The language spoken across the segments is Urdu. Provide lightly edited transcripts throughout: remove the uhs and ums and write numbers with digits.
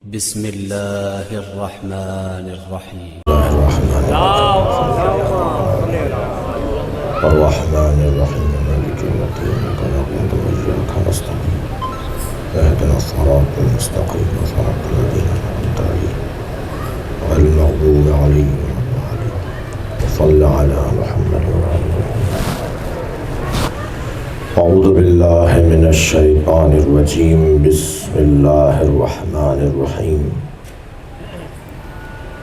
بسم الله الرحمن الرحيم. الرحمن الرحيم مالك يوم الدين إياك نعبد وإياك نستعين اهدنا الصراط المستقيم صراط الذين أنعمت عليهم غير المغضوب عليهم ولا الضالين صل على محمد وعلى محمد. أعوذ بالله من الشيطان الرجيم. بسم الله الرحمن الرحيم.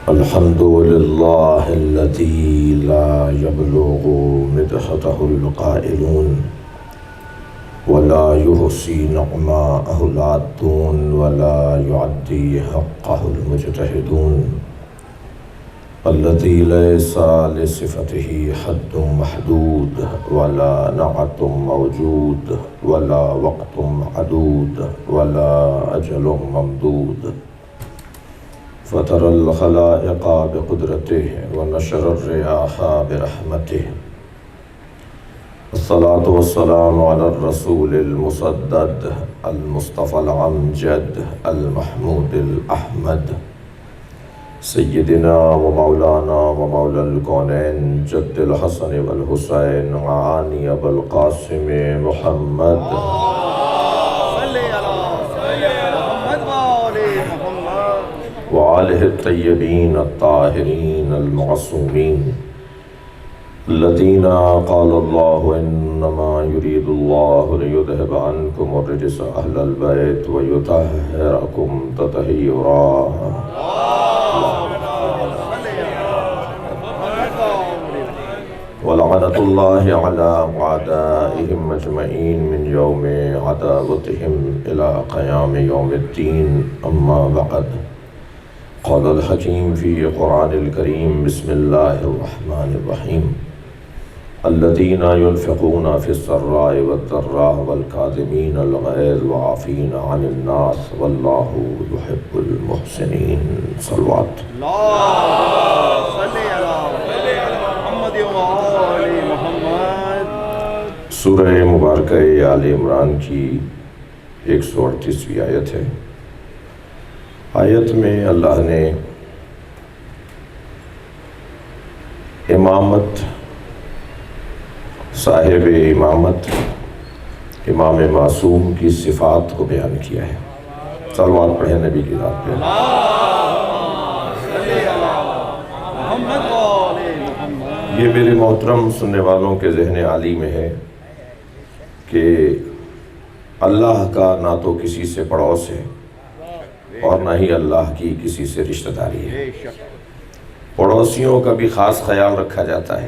الحمد لله الذي لا يبلغ مدحته القائلون ولا يحصي نعماءه العادون ولا يعدي حقه المجتهدون الذي ليس لصفته حد محدود ولا نعت موجود ولا وقت معدود ولا أجل ممدود فترى الخلائق بقدرته ونشر الرياح برحمته. الصلاة والسلام على الرسول المسدد المصطفى الأمجد المحمود الأحمد سيدنا ومولانا ومولى الكونين جد الحسن والحسين عاني أبا القاسم محمد وآله الطيبين الطاهرين المعصومين الذين قال الله إنما يريد الله ليذهب عنكم الرجس أهل البيت ويطهركم تطهيرا. ولعنة الله على أعدائهم أجمعين من يوم عداوتهم إلى قيام يوم الدين. أما بعد، قال الحكيم في قرآن الكريم: بسم الله الرحمن الرحيم. الذين ينفقون في السراء والضراء والكاظمين الغيظ والعافين عن الناس والله يحب المحسنين. صلوات. سورہ مبارکہ آل عمران کی 138ویں آیت ہے۔ آیت میں اللہ نے امامت، صاحب امامت، امام معصوم کی صفات کو بیان کیا ہے۔ صلوات پڑھیں نبی کی ذات پہ۔ یہ میرے محترم سننے والوں کے ذہن عالی میں ہے کہ اللہ کا نہ تو کسی سے پڑوس ہے اور نہ ہی اللہ کی کسی سے رشتہ داری ہے۔ پڑوسیوں کا بھی خاص خیال رکھا جاتا ہے،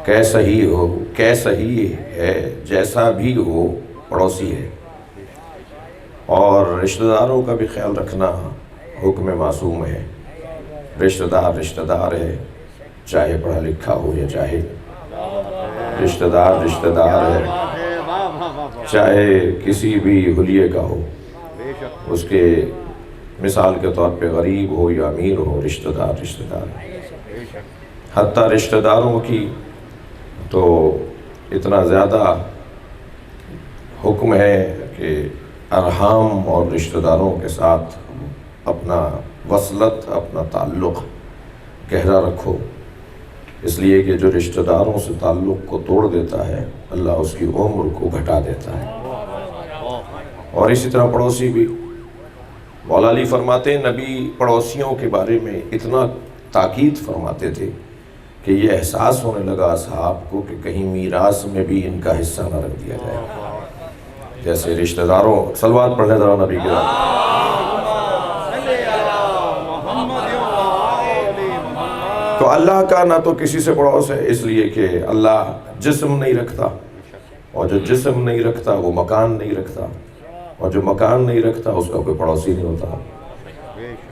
کیسا ہی ہو، کیسا ہی ہے، جیسا بھی ہو پڑوسی ہے۔ اور رشتہ داروں کا بھی خیال رکھنا حکم معصوم ہے۔ رشتہ دار ہے، چاہے پڑھا لکھا ہو یا جاہل۔ رشتہ دار ہے، چاہے کسی بھی حلیے کا ہو، اس کے مثال کے طور پہ غریب ہو یا امیر ہو، رشتہ دار۔ حتیٰ رشتہ داروں کی تو اتنا زیادہ حکم ہے کہ ارحام اور رشتہ داروں کے ساتھ اپنا وصلت، اپنا تعلق گہرا رکھو، اس لیے کہ جو رشتہ داروں سے تعلق کو توڑ دیتا ہے اللہ اس کی عمر کو گھٹا دیتا ہے۔ اور اسی طرح پڑوسی بھی۔ مولا علی فرماتے ہیں نبی پڑوسیوں کے بارے میں اتنا تاکید فرماتے تھے کہ یہ احساس ہونے لگا اصحاب کو کہ کہیں میراث میں بھی ان کا حصہ نہ رکھ دیا جائے۔ جیسے رشتہ داروں، صلوات پڑھنے ذرا نبی کے ساتھ۔ تو اللہ کا نہ تو کسی سے پڑوس ہے، اس لیے کہ اللہ جسم نہیں رکھتا، اور جو جسم نہیں رکھتا وہ مکان نہیں رکھتا، اور جو مکان نہیں رکھتا اس کا کوئی پڑوسی نہیں ہوتا۔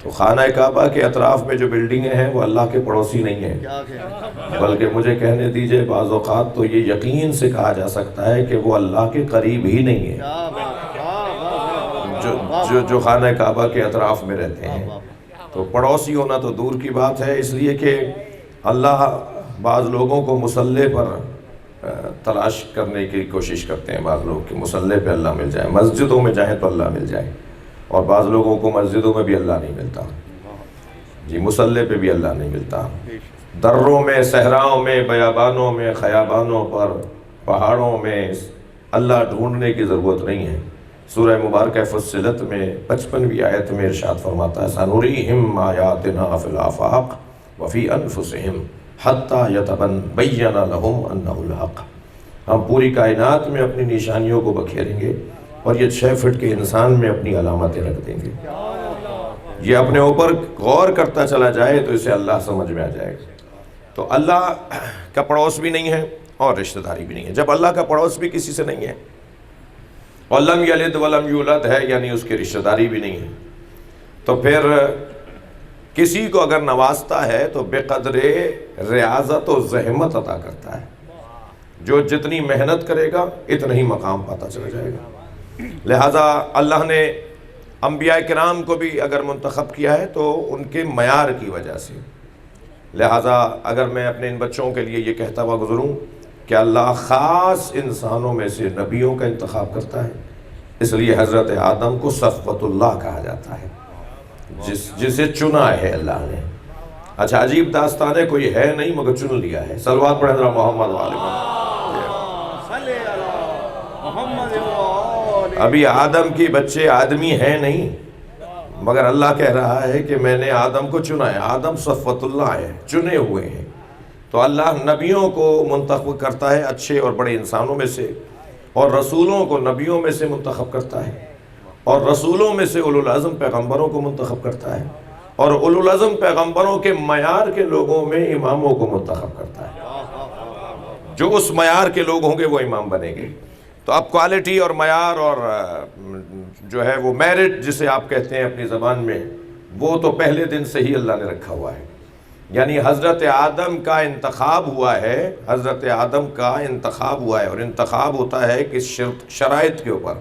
تو خانہ کعبہ کے اطراف میں جو بلڈنگیں ہیں وہ اللہ کے پڑوسی نہیں ہیں، بلکہ مجھے کہنے دیجئے بعض اوقات تو یہ یقین سے کہا جا سکتا ہے کہ وہ اللہ کے قریب ہی نہیں ہیں جو خانہ کعبہ کے اطراف میں رہتے ہیں۔ تو پڑوسی ہونا تو دور کی بات ہے، اس لیے کہ اللہ بعض لوگوں کو مصلی پر تلاش کرنے کی کوشش کرتے ہیں، بعض لوگ کہ مصلی پہ اللہ مل جائے، مسجدوں میں جائیں تو اللہ مل جائے، اور بعض لوگوں کو مسجدوں میں بھی اللہ نہیں ملتا، جی مصلی پہ بھی اللہ نہیں ملتا، دروں میں، صحراؤں میں، بیابانوں میں، خیابانوں پر، پہاڑوں میں اللہ ڈھونڈنے کی ضرورت نہیں ہے۔ سورہ مبارکہ فصلت میں 55ویں آیت میں ارشاد فرماتا ہے سَنُرِيهِمْ آیَاتِنَا فِي الْآفَاقِ وَفِي أَنفُسِهِمْ حَتَّى يَتَبَيَّنَ لَهُمْ أَنَّهُ الْحَقُّ۔ ہم پوری کائنات میں اپنی نشانیوں کو بکھیریں گے اور یہ 6 فٹ کے انسان میں اپنی علامتیں رکھ دیں گے۔ یہ اپنے اوپر غور کرتا چلا جائے تو اسے اللہ سمجھ میں آ جائے گا۔ تو اللہ کا پڑوس بھی نہیں ہے اور رشتہ داری بھی نہیں ہے۔ جب اللہ کا پڑوس بھی کسی سے نہیں ہے اور لم یلد ولم یولد ہے، یعنی اس کی رشتہ داری بھی نہیں ہے، تو پھر کسی کو اگر نوازتا ہے تو بے قدر ریاضت و زحمت عطا کرتا ہے۔ جو جتنی محنت کرے گا اتنا ہی مقام پاتا چلا جائے گا۔ لہٰذا اللہ نے انبیاء کرام کو بھی اگر منتخب کیا ہے تو ان کے معیار کی وجہ سے۔ لہٰذا اگر میں اپنے ان بچوں کے لیے یہ کہتا ہوا گزروں کہ اللہ خاص انسانوں میں سے نبیوں کا انتخاب کرتا ہے، اس لیے حضرت آدم کو صفوت اللہ کہا جاتا ہے، جسے چنا ہے اللہ نے۔ اچھا عجیب داستان ہے، کوئی ہے نہیں مگر چن لیا ہے۔ صلوات پڑھیں ذرا محمد وآل محمد۔ ابھی آدم کے بچے آدمی ہیں نہیں، مگر اللہ کہہ رہا ہے کہ میں نے آدم کو چنا ہے۔ آدم صفوت اللہ ہے، چنے ہوئے ہیں۔ تو اللہ نبیوں کو منتخب کرتا ہے اچھے اور بڑے انسانوں میں سے، اور رسولوں کو نبیوں میں سے منتخب کرتا ہے، اور رسولوں میں سے اولو العزم پیغمبروں کو منتخب کرتا ہے، اور اولو العزم پیغمبروں کے معیار کے لوگوں میں اماموں کو منتخب کرتا ہے۔ جو اس معیار کے لوگ ہوں گے وہ امام بنیں گے۔ تو اب کوالٹی اور معیار اور جو ہے وہ میرٹ جسے آپ کہتے ہیں اپنی زبان میں، وہ تو پہلے دن سے ہی اللہ نے رکھا ہوا ہے۔ یعنی حضرت آدم کا انتخاب ہوا ہے، حضرت آدم کا انتخاب ہوا ہے، اور انتخاب ہوتا ہے کہ شرائط کے اوپر۔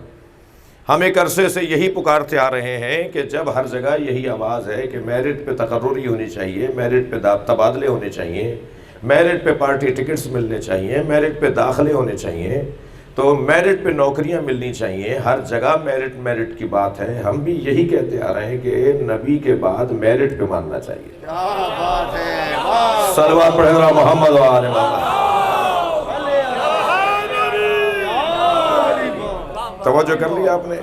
ہم ایک عرصے سے یہی پکارتے آ رہے ہیں کہ جب ہر جگہ یہی آواز ہے کہ میرٹ پہ تقرری ہونی چاہیے، میرٹ پہ تبادلے ہونے چاہیے، میرٹ پہ پارٹی ٹکٹس ملنے چاہیے، میرٹ پہ داخلے ہونے چاہیے، تو میرٹ پہ نوکریاں ملنی چاہیے، ہر جگہ میرٹ میرٹ کی بات ہے۔ ہم بھی یہی کہتے آ رہے ہیں کہ نبی کے بعد میرٹ پہ ماننا چاہیے۔ کیا بات ہے، صلوات پڑھیں ذرا محمد وآل محمد۔ توجہ کر لیا آپ نے؟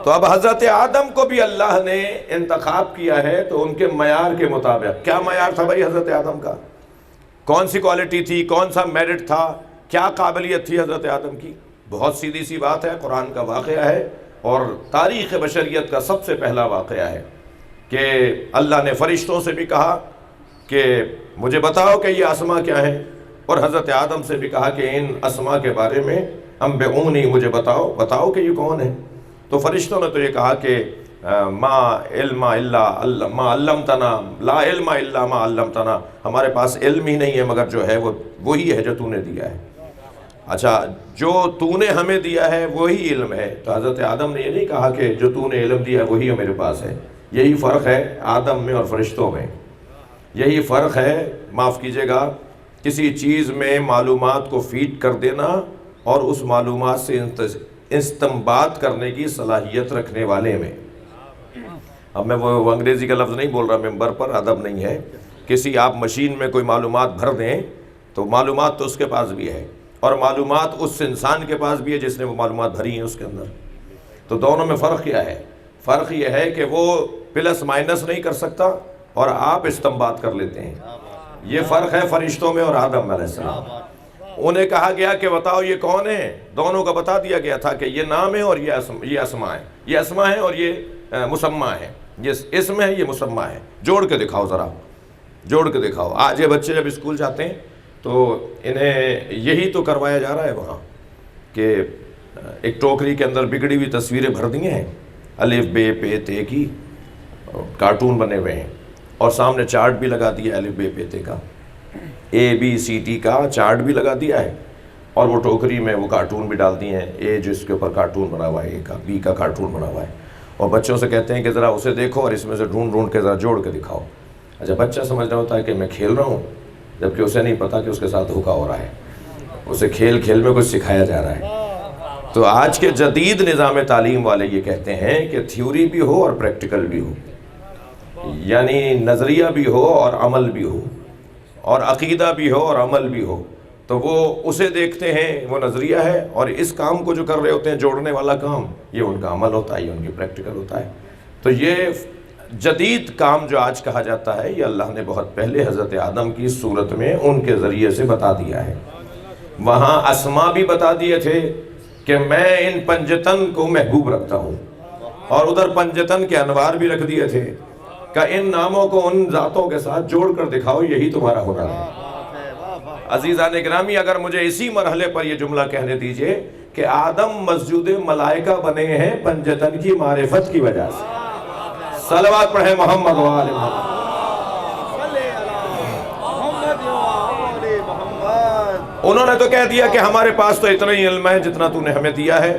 تو اب حضرت آدم کو بھی اللہ نے انتخاب کیا ہے تو ان کے معیار کے مطابق۔ کیا معیار تھا بھائی حضرت آدم کا؟ کون سی کوالٹی تھی؟ کون سا میرٹ تھا؟ کیا قابلیت تھی حضرت آدم کی؟ بہت سیدھی سی بات ہے، قرآن کا واقعہ ہے اور تاریخ بشریت کا سب سے پہلا واقعہ ہے کہ اللہ نے فرشتوں سے بھی کہا کہ مجھے بتاؤ کہ یہ اسماء کیا ہیں، اور حضرت آدم سے بھی کہا کہ ان اسماء کے بارے میں انبئونی، مجھے بتاؤ کہ یہ کون ہے۔ تو فرشتوں نے تو یہ کہا کہ ما علم الا ما علمتنا، لا علم الا ما علمتنا، ہمارے پاس علم ہی نہیں ہے مگر جو ہے وہ وہی ہے جو تو نے دیا ہے۔ اچھا، جو تو نے ہمیں دیا ہے وہی علم ہے۔ تو حضرت آدم نے یہ نہیں کہا کہ جو تو نے علم دیا ہے وہی میرے پاس ہے۔ یہی فرق ہے آدم میں اور فرشتوں میں، یہی فرق ہے، معاف کیجئے گا، کسی چیز میں معلومات کو فیڈ کر دینا اور اس معلومات سے استنباط کرنے کی صلاحیت رکھنے والے میں۔ اب میں وہ انگریزی کا لفظ نہیں بول رہا ممبر پر، ادب نہیں ہے۔ کسی آپ مشین میں کوئی معلومات بھر دیں تو معلومات تو اس کے پاس بھی ہے، اور معلومات اس انسان کے پاس بھی ہے جس نے وہ معلومات بھری ہیں اس کے اندر۔ تو دونوں میں فرق کیا ہے؟ فرق یہ ہے کہ وہ پلس مائنس نہیں کر سکتا اور آپ استنباط کر لیتے ہیں۔ یہ فرق ہے فرشتوں میں اور آدم علیہ السلام۔ انہیں کہا گیا کہ بتاؤ یہ کون ہے، دونوں کا بتا دیا گیا تھا کہ یہ نام ہے اور یہ اسماء ہے، یہ اسماء ہے اور یہ مسمع ہے، یہ اسم ہے یہ مسمع ہے، جوڑ کے دکھاؤ، ذرا جوڑ کے دکھاؤ۔ آج یہ بچے جب اسکول جاتے ہیں تو انہیں یہی تو کروایا جا رہا ہے وہاں کہ ایک ٹوکری کے اندر بگڑی ہوئی تصویریں بھر دی ہیں، الف بے پے تے کی، کارٹون بنے ہوئے ہیں، اور سامنے چارٹ بھی لگا دیا الف بے پے تے کا، اے بی سی ٹی کا چارٹ بھی لگا دیا ہے، اور وہ ٹوکری میں وہ کارٹون بھی ڈال دیے ہیں، اے جو اس کے اوپر کارٹون بنا ہوا ہے، اے کا، بی کا کارٹون بنا ہوا ہے، اور بچوں سے کہتے ہیں کہ ذرا اسے دیکھو اور اس میں سے ڈھونڈ کے ذرا جوڑ کے دکھاؤ۔ اچھا، بچہ سمجھ رہا ہوتا ہے کہ میں کھیل رہا ہوں، جبکہ اسے نہیں پتا کہ اس کے ساتھ دھوکا ہو رہا ہے، اسے کھیل میں کچھ سکھایا جا رہا ہے۔ تو آج کے جدید نظام تعلیم والے یہ کہتے ہیں کہ تھیوری بھی ہو اور پریکٹیکل بھی ہو، یعنی نظریہ بھی ہو اور عمل بھی ہو، اور عقیدہ بھی ہو اور عمل بھی ہو. تو وہ اسے دیکھتے ہیں، وہ نظریہ ہے، اور اس کام کو جو کر رہے ہوتے ہیں جوڑنے والا کام، یہ ان کا عمل ہوتا ہے، یہ ان کی پریکٹیکل ہوتا ہے. تو یہ جدید کام جو آج کہا جاتا ہے، یہ اللہ نے بہت پہلے حضرت آدم کی صورت میں ان کے ذریعے سے بتا دیا ہے. وہاں اسما بھی بتا دیے تھے کہ میں ان پنجتن کو محبوب رکھتا ہوں، اور ادھر پنجتن کے انوار بھی رکھ دیے تھے کہ ان ناموں کو ان ذاتوں کے ساتھ جوڑ کر دکھاؤ، یہی تمہارا ہنر ہے. عزیزان گرامی، اگر مجھے اسی مرحلے پر یہ جملہ کہنے دیجئے کہ آدم مسجود ملائکہ بنے ہیں پنجتن کی معرفت کی وجہ سے. صلوات پڑھیں محمد و آل محمد. انہوں نے تو کہہ دیا کہ ہمارے پاس تو اتنا ہی علم ہے جتنا تو نے ہمیں دیا ہے.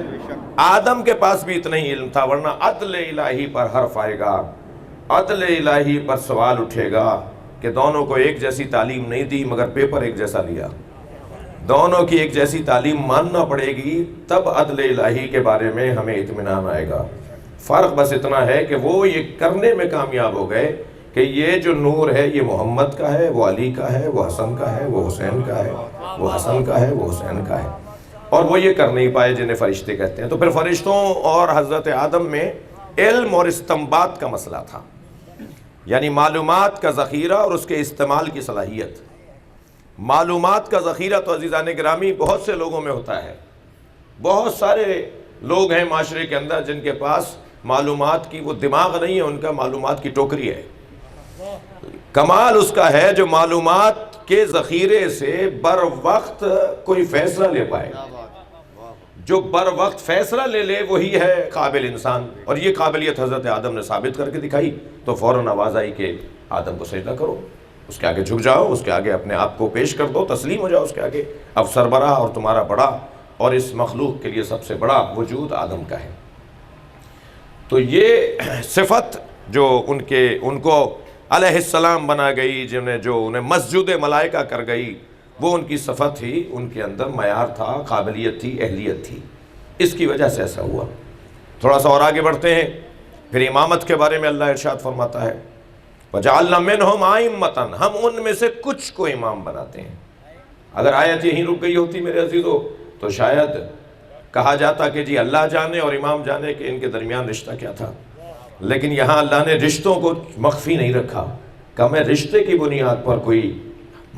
آدم کے پاس بھی اتنا ہی علم تھا، ورنہ عدل الہی پر حرف آئے گا، عدل الہی پر سوال اٹھے گا کہ دونوں کو ایک جیسی تعلیم نہیں دی مگر پیپر ایک جیسا لیا. دونوں کی ایک جیسی تعلیم ماننا پڑے گی، تب عدل الہی کے بارے میں ہمیں اطمینان آئے گا. فرق بس اتنا ہے کہ وہ یہ کرنے میں کامیاب ہو گئے کہ یہ جو نور ہے یہ محمد کا ہے، وہ علی کا ہے، وہ حسن کا ہے، وہ حسین کا ہے، وہ حسن کا ہے، وہ حسین کا ہے. اور وہ یہ کر نہیں پائے جنہیں فرشتے کہتے ہیں. تو پھر فرشتوں اور حضرت آدم میں علم اور استنباط کا مسئلہ تھا، یعنی معلومات کا ذخیرہ اور اس کے استعمال کی صلاحیت. معلومات کا ذخیرہ تو عزیزان گرامی بہت سے لوگوں میں ہوتا ہے. بہت سارے لوگ ہیں معاشرے کے اندر جن کے پاس معلومات کی وہ دماغ نہیں ہے، ان کا معلومات کی ٹوکری ہے. کمال اس کا ہے جو معلومات کے ذخیرے سے بر وقت کوئی فیصلہ لے پائے. جو بر وقت فیصلہ لے لے وہی ہے قابل انسان. اور یہ قابلیت حضرت آدم نے ثابت کر کے دکھائی. تو فوراً آواز آئی کہ آدم کو سجدہ کرو، اس کے آگے جھک جاؤ، اس کے آگے اپنے آپ کو پیش کر دو، تسلیم ہو جاؤ اس کے آگے. اب سربراہ اور تمہارا بڑا اور اس مخلوق کے لیے سب سے بڑا وجود آدم کا ہے. تو یہ صفت جو ان کو علیہ السلام بنا گئی، جو انہیں مسجود ملائکہ کر گئی، وہ ان کی صفت تھی، ان کے اندر معیار تھا، قابلیت تھی، اہلیت تھی. اس کی وجہ سے ایسا ہوا. تھوڑا سا اور آگے بڑھتے ہیں. پھر امامت کے بارے میں اللہ ارشاد فرماتا ہے وَجَعَلْنَا مِنْهُمْ أَئِمَّةً، ہم ان میں سے کچھ کو امام بناتے ہیں. اگر آیت یہیں رک گئی ہوتی میرے عزیزو تو شاید کہا جاتا کہ جی اللہ جانے اور امام جانے کہ ان کے درمیان رشتہ کیا تھا. لیکن یہاں اللہ نے رشتوں کو مخفی نہیں رکھا کہ میں رشتے کی بنیاد پر کوئی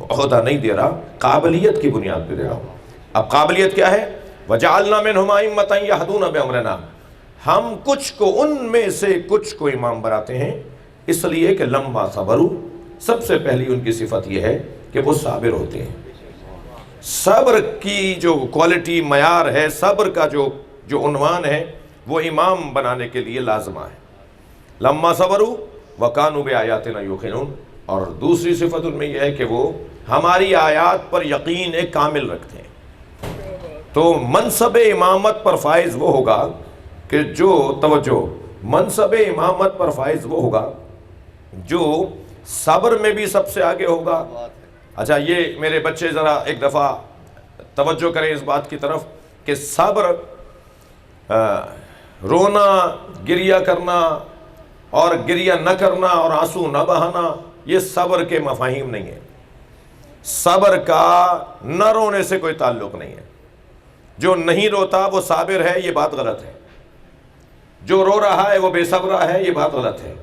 عہدہ نہیں دے رہا، قابلیت کی بنیاد پہ دے رہا ہوں. اب قابلیت کیا ہے؟ وَجَعَلْنَا مِنْهُمْ أَئِمَّةً يَهْدُونَ بِأَمْرِنَا، ہم کچھ کو ان میں سے کچھ کو امام بناتے ہیں اس لیے کہ لما صبروا، سب سے پہلی ان کی صفت یہ ہے کہ وہ صابر ہوتے ہیں. صبر کی جو کوالٹی معیار ہے، صبر کا جو عنوان ہے وہ امام بنانے کے لیے لازمہ ہے. لما صبروا وَكَانُوا بِآيَاتِنَا يُوقِنُونَ، اور دوسری صفت ان میں یہ ہے کہ وہ ہماری آیات پر یقین کامل رکھتے ہیں. تو منصب امامت پر فائز وہ ہوگا کہ منصب امامت پر فائز وہ ہوگا جو صبر میں بھی سب سے آگے ہوگا. اچھا یہ میرے بچے ذرا ایک دفعہ توجہ کریں اس بات کی طرف کہ صبر، رونا، گریہ کرنا اور گریہ نہ کرنا اور آنسو نہ بہانا، یہ صبر کے مفاہیم نہیں ہیں. صبر کا نہ رونے سے کوئی تعلق نہیں ہے. جو نہیں روتا وہ صابر ہے، یہ بات غلط ہے. جو رو رہا ہے وہ بے صبرہ ہے، یہ بات غلط ہے.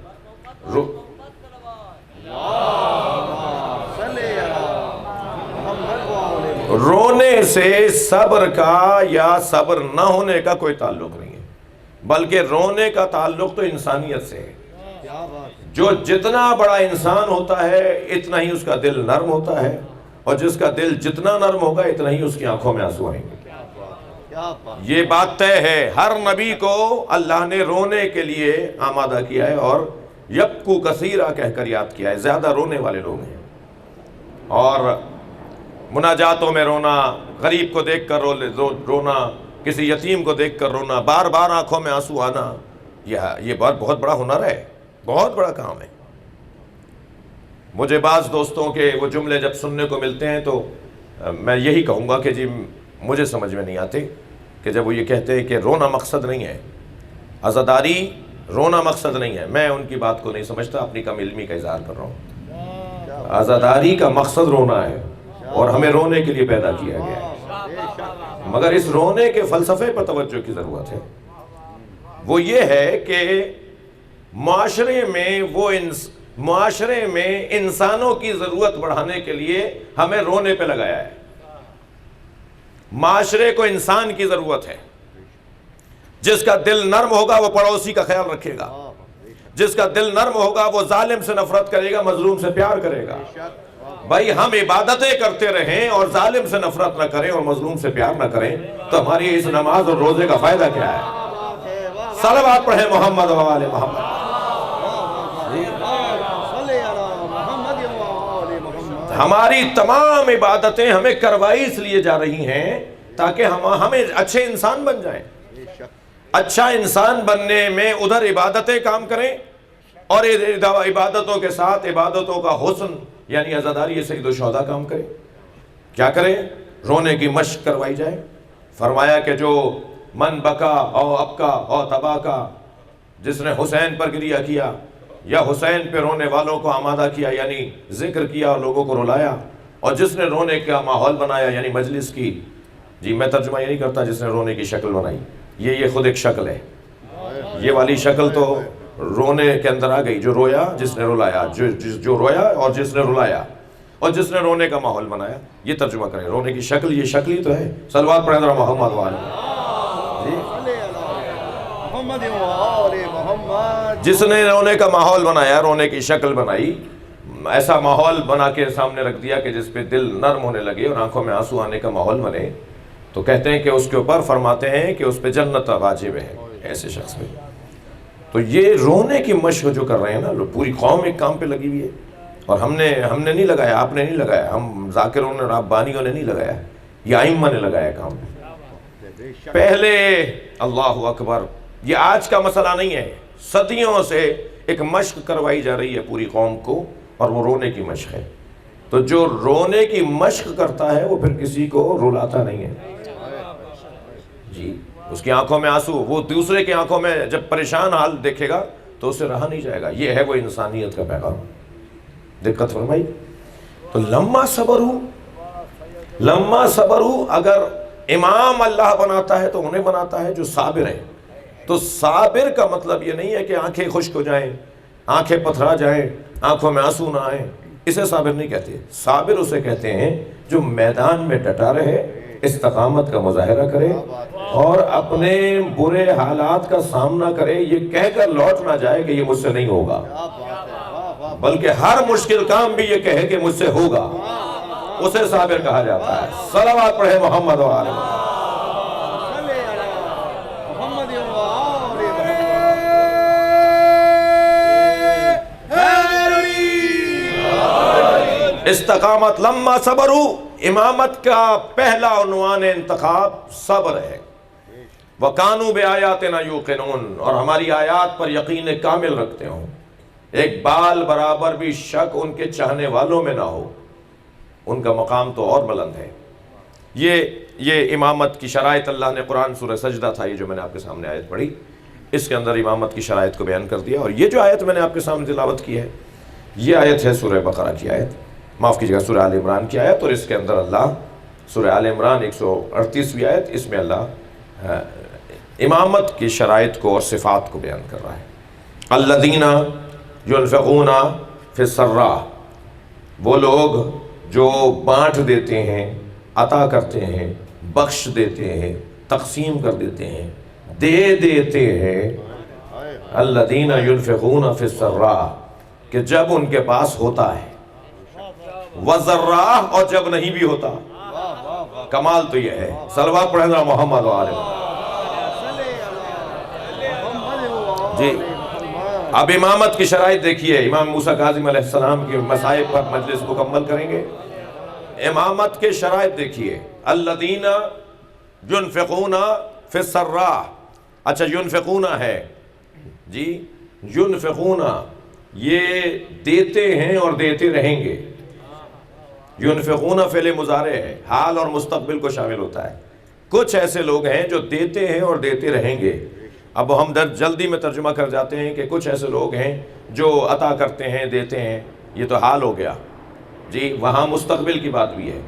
رونے سے صبر کا یا صبر نہ ہونے کا کوئی تعلق نہیں ہے، بلکہ رونے کا تعلق تو انسانیت سے ہے. جو جتنا بڑا انسان ہوتا ہے اتنا ہی اس کا دل نرم ہوتا ہے، اور جس کا دل جتنا نرم ہوگا اتنا ہی اس کی آنکھوں میں آنسو آئیں گے. یہ بات طے ہے. ہر نبی کو اللہ نے رونے کے لیے آمادہ کیا ہے اور یبکو کثیرہ کہہ کر یاد کیا ہے. زیادہ رونے والے لوگ ہیں. اور مناجاتوں میں رونا، غریب کو دیکھ کر رونا، کسی یتیم کو دیکھ کر رونا، بار بار آنکھوں میں آنسو آنا، یہ بہت بڑا ہنر ہے، بہت بڑا کام ہے. مجھے بعض دوستوں کے وہ جملے جب سننے کو ملتے ہیں تو میں یہی کہوں گا کہ جی مجھے سمجھ میں نہیں آتے. کہ جب وہ یہ کہتے ہیں کہ رونا مقصد نہیں ہے، عزاداری رونا مقصد نہیں ہے، میں ان کی بات کو نہیں سمجھتا، اپنی کم علمی کا اظہار کر رہا ہوں۔ عزاداری کا مقصد رونا ہے اور ہمیں رونے کے لیے پیدا کیا گیا ہے، مگر اس رونے کے فلسفے پر توجہ کی ضرورت ہے۔ وہ یہ ہے کہ معاشرے میں انسانوں کی ضرورت بڑھانے کے لیے ہمیں رونے پہ لگایا ہے۔ معاشرے کو انسان کی ضرورت ہے، جس کا دل نرم ہوگا وہ پڑوسی کا خیال رکھے گا، جس کا دل نرم ہوگا وہ ظالم سے نفرت کرے گا، مظلوم سے پیار کرے گا۔ بھائی ہم عبادتیں کرتے رہیں اور ظالم سے نفرت نہ کریں اور مظلوم سے پیار نہ کریں تو ہماری اس نماز اور روزے کا فائدہ کیا ہے؟ صلوات پڑھیں محمد و آل محمد۔ ہماری تمام عبادتیں ہمیں کروائی اس لیے جا رہی ہیں تاکہ ہمیں اچھے انسان بن جائیں۔ اچھا انسان بننے میں ادھر عبادتیں کام کریں اور عبادتوں کے ساتھ عبادتوں کا حسن یعنی عزاداری سید الشہداء کام کرے۔ کیا کرے؟ رونے کی مشق کروائی جائے۔ فرمایا کہ جو من بکا او ابکا او تباکا، جس نے حسین پر گریہ کیا یا حسین پہ رونے والوں کو آمادہ کیا یعنی ذکر کیا اور لوگوں کو رلایا، اور جس نے رونے کا ماحول بنایا یعنی مجلس کی، جی میں ترجمہ یہ نہیں کرتا جس نے رونے کی شکل بنائی، یہ خود ایک شکل ہے، یہ والی شکل تو رونے کے اندر آ گئی، جو رویا جس نے رلایا، جو رویا اور جس نے رلایا اور جس نے رونے کا ماحول بنایا، یہ ترجمہ کریں۔ رونے کی شکل یہ شکل ہی تو ہے۔ صلوات پڑھیں ذرا محمد والے۔ جس نے رونے کا ماحول بنایا، رونے کی شکل بنائی، ایسا ماحول بنا کے سامنے رکھ دیا کہ جس پہ دل نرم ہونے لگے اور آنکھوں میں آنسو آنے کا ماحول بنے، تو کہتے ہیں کہ اس کے اوپر فرماتے ہیں کہ اس پہ جنت واجب ہے ایسے شخص پہ۔ تو یہ رونے کی مشق جو کر رہے ہیں نا، پوری قوم ایک کام پہ لگی ہوئی ہے، اور ہم نے نہیں لگایا، آپ نے نہیں لگایا، ہم ذاکروں نے ربانیوں نے نہیں لگایا، یہ ائمہ نے لگایا کام۔ پہلے اللہ اکبر، یہ آج کا مسئلہ نہیں ہے، صدیوں سے ایک مشق کروائی جا رہی ہے پوری قوم کو، اور وہ رونے کی مشق ہے۔ تو جو رونے کی مشق کرتا ہے وہ پھر کسی کو رلاتا نہیں ہے، جی اس کی آنکھوں میں آنسو، وہ دوسرے کی آنکھوں میں جب پریشان حال دیکھے گا تو اسے رہا نہیں جائے گا۔ یہ ہے وہ انسانیت کا پیغام۔ دقت فرمائی۔ تو لما صبرو، اگر امام اللہ بناتا ہے تو انہیں بناتا ہے جو صابر ہیں۔ تو صابر کا مطلب یہ نہیں ہے کہ آنکھیں خشک ہو جائیں، آنکھیں پتھرا جائیں، آنکھوں میں آنسو نہ آئیں، اسے صابر نہیں کہتے۔ صابر اسے کہتے ہیں جو میدان میں ڈٹا رہے، استقامت کا مظاہرہ کرے اور اپنے برے حالات کا سامنا کرے، یہ کہہ کر لوٹ نہ جائے کہ یہ مجھ سے نہیں ہوگا، بلکہ ہر مشکل کام بھی یہ کہے کہ مجھ سے ہوگا، اسے صابر کہا جاتا ہے۔ صلوات پڑھے محمد و آل محمد۔ استقامت لما صبرو، امامت کا پہلا عنوان انتخاب صبر ہے۔ وَكَانُوا بِآيَاتِنَا يُوقِنُونَ، اور ہماری آیات پر یقین کامل رکھتے ہوں، ایک بال برابر بھی شک ان کے چاہنے والوں میں نہ ہو، ان کا مقام تو اور بلند ہے۔ یہ امامت کی شرائط اللہ نے قرآن سورہ سجدہ تھا، یہ جو میں نے آپ کے سامنے آیت پڑھی، اس کے اندر امامت کی شرائط کو بیان کر دیا۔ اور یہ جو آیت میں نے آپ کے سامنے تلاوت کی ہے، یہ آیت ہے سورہ بقرہ کی آیت، معاف کیجیے گا سورہ آل عمران کی آیت، اور اس کے اندر اللہ سورہ آل عمران 138ویں آیت، اس میں اللہ امامت کی شرائط کو اور صفات کو بیان کر رہا ہے۔ الذین ينفقون فی السراء، وہ لوگ جو بانٹ دیتے ہیں، عطا کرتے ہیں، بخش دیتے ہیں، تقسیم کر دیتے ہیں، دے دیتے ہیں۔ الذین ينفقون فی السراء، کہ جب ان کے پاس ہوتا ہے، وَالضَّرَّاء، اور جب نہیں بھی ہوتا۔ کمال تو یہ ہے۔ صلوات پڑھیں ذرا محمد و آل محمد۔ جی اب امامت کی شرائط دیکھیے، امام موسیٰ کاظم علیہ السلام کی مصائب پر مجلس مکمل کریں گے۔ امامت کے شرائط دیکھیے، الذین ينفقون فی السراء، اچھا ينفقون ہے، جی ينفقون یہ دیتے ہیں اور دیتے رہیں گے۔ ينفقون فعل مضارع ہے، حال اور مستقبل کو شامل ہوتا ہے۔ کچھ ایسے لوگ ہیں جو دیتے ہیں اور دیتے رہیں گے. اب ہم جلدی میں ترجمہ کر جاتے ہیں کہ کچھ ایسے لوگ ہیں جو عطا کرتے ہیں دیتے ہیں، یہ تو حال ہو گیا جی. وہاں مستقبل کی بات بھی ہے.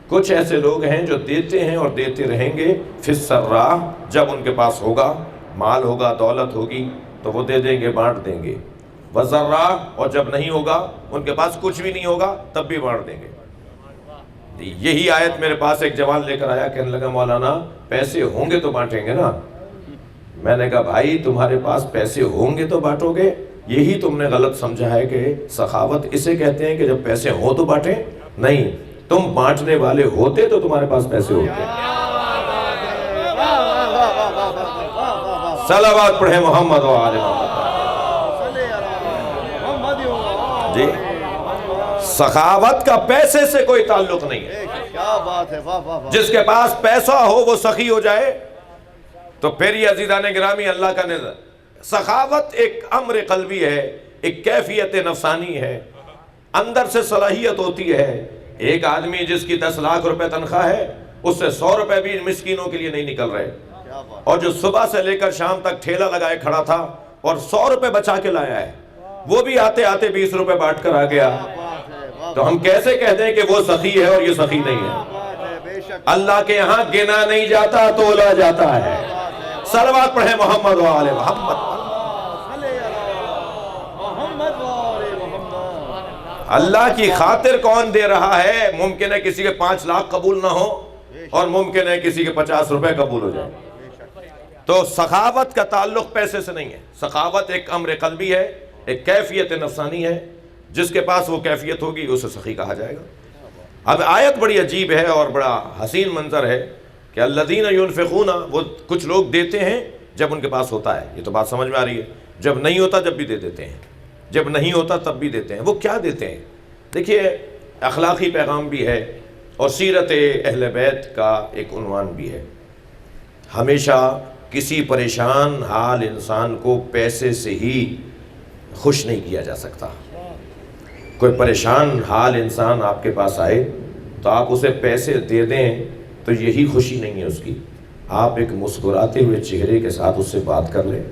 کچھ ایسے لوگ ہیں جو دیتے ہیں اور دیتے رہیں گے، فی السراء، جب ان کے پاس ہوگا، مال ہوگا، دولت ہوگی تو وہ دے دیں گے، بانٹ دیں گے. وضراء، اور جب نہیں ہوگا، ان کے پاس کچھ بھی نہیں ہوگا، تب بھی بانٹ دیں گے. یہی آیت میرے پاس ایک جوان لے کر آیا، کہنے لگا مولانا پیسے ہوں گے تو بانٹیں گے نا. میں نے کہا بھائی تمہارے پاس پیسے ہوں گے تو بانٹو گے، یہی تم نے غلط سمجھا ہے کہ سخاوت اسے کہتے ہیں کہ جب پیسے ہوں تو بانٹیں. نہیں، تم بانٹنے والے ہوتے تو تمہارے پاس پیسے ہوتے. صلوات پڑھیں محمد و آل محمد. جی، سخاوت کا پیسے سے کوئی تعلق نہیں ہے. کیا بات ہے، واہ واہ واہ. جس کے پاس پیسہ ہو وہ سخی ہو جائے تو پھر یہ عزیزان گرامی اللہ کا نظر. سخاوت ایک امر قلبی ہے، ایک کیفیت نفسانی ہے، اندر سے صلاحیت ہوتی ہے. ایک آدمی جس کی 10 لاکھ روپے تنخواہ ہے، اس سے 100 روپے بھی مسکینوں کے لیے نہیں نکل رہے، اور جو صبح سے لے کر شام تک ٹھیلا لگائے کھڑا تھا اور 100 روپے بچا کے لایا ہے، وہ بھی آتے آتے 20 روپے بانٹ کر آ گیا. تو ہم کیسے کہتے ہیں کہ وہ سخی ہے اور یہ سخی نہیں ہے؟ اللہ کے یہاں گنا نہیں جاتا، تولا جاتا ہے. صلوات پڑھیں محمد و آل محمد. اللہ کی خاطر کون دے رہا ہے؟ ممکن ہے کسی کے 5 لاکھ قبول نہ ہو اور ممکن ہے کسی کے 50 روپے قبول ہو جائے. تو سخاوت کا تعلق پیسے سے نہیں ہے. سخاوت ایک امر قلبی ہے، ایک کیفیت نفسانی ہے. جس کے پاس وہ کیفیت ہوگی اسے سخی کہا جائے گا. اب آیت بڑی عجیب ہے اور بڑا حسین منظر ہے کہ الذین ينفقون، وہ کچھ لوگ دیتے ہیں جب ان کے پاس ہوتا ہے. یہ تو بات سمجھ میں آ رہی ہے. جب نہیں ہوتا جب بھی دے دیتے ہیں، جب نہیں ہوتا تب بھی دیتے ہیں. وہ کیا دیتے ہیں؟ دیکھیے، اخلاقی پیغام بھی ہے اور سیرت اہل بیت کا ایک عنوان بھی ہے. ہمیشہ کسی پریشان حال انسان کو پیسے سے ہی خوش نہیں کیا جا سکتا. کوئی پریشان حال انسان آپ کے پاس آئے تو آپ اسے پیسے دے دیں تو یہی خوشی نہیں ہے اس کی. آپ ایک مسکراتے ہوئے چہرے کے ساتھ اس سے بات کر لیں.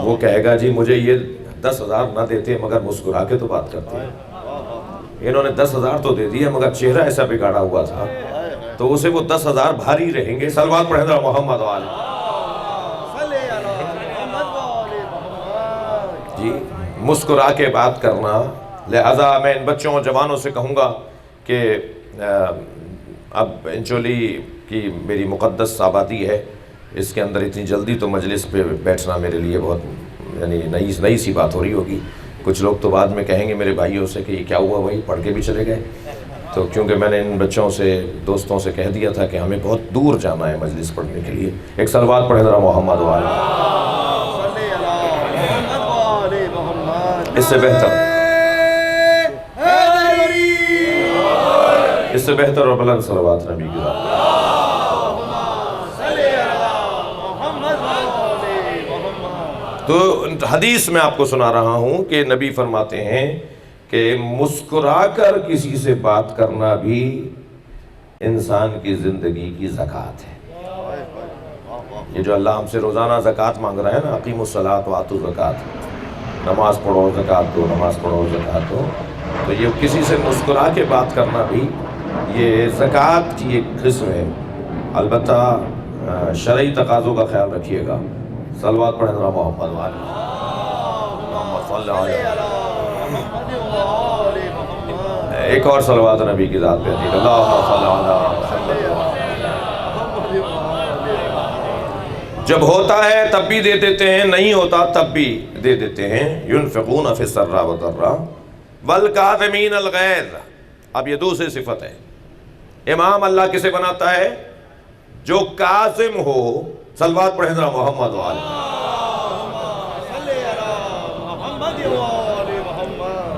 وہ کہے گا جی مجھے یہ 10,000 نہ دیتے مگر مسکرا کے تو بات کرتے ہیں. انہوں نے 10,000 تو دے دیے مگر چہرہ ایسا بگاڑا ہوا تھا تو اسے وہ 10,000 بھاری رہیں گے. صلوات پڑھیں ذرا محمد و آل. جی، مسکرا کے بات کرنا. لہذا میں ان بچوں اور جوانوں سے کہوں گا کہ اب انچولی کی میری مقدس آبادی ہے، اس کے اندر اتنی جلدی تو مجلس پہ بیٹھنا میرے لیے بہت یعنی نئی سی بات ہو رہی ہوگی. کچھ لوگ تو بعد میں کہیں گے میرے بھائیوں سے کہ یہ کیا ہوا بھائی، پڑھ کے بھی چلے گئے. تو کیونکہ میں نے ان بچوں سے دوستوں سے کہہ دیا تھا کہ ہمیں بہت دور جانا ہے مجلس پڑھنے کے لیے. ایک صلوات پڑھیں ذرا محمد و آل. اس سے بہتر اور بلند صلوات نبی کی ذات. تو حدیث میں آپ کو سنا رہا ہوں کہ نبی فرماتے ہیں کہ مسکرا کر کسی سے بات کرنا بھی انسان کی زندگی کی زکوٰۃ ہے. یہ جو اللہ ہم سے روزانہ زکوٰۃ مانگ رہا ہے نا، اقیموا الصلاۃ وآتوا الزکاۃ، نماز پڑھو زکوٰۃ دو، نماز پڑھو زکوٰۃ دو، تو یہ کسی سے مسکرا کے بات کرنا بھی یہ زکوٰۃ کی ایک قسم ہے. البتہ شرعی تقاضوں کا خیال رکھیے گا. صلوات پڑھیں ذرا محمد و آل. ایک اور صلوات نبی کی ذات پہ تھی. اللہم صلی علی محمد. جب ہوتا ہے تب بھی دے دیتے ہیں، نہیں ہوتا تب بھی دے دیتے ہیں. ينفقون فی السراء والضراء والکاظمین الغیظ. اب یہ دوسری صفت ہے. امام اللہ کسے بناتا ہے؟ جو کاظم ہو. صلوات پڑھیں ذرا محمد و آل.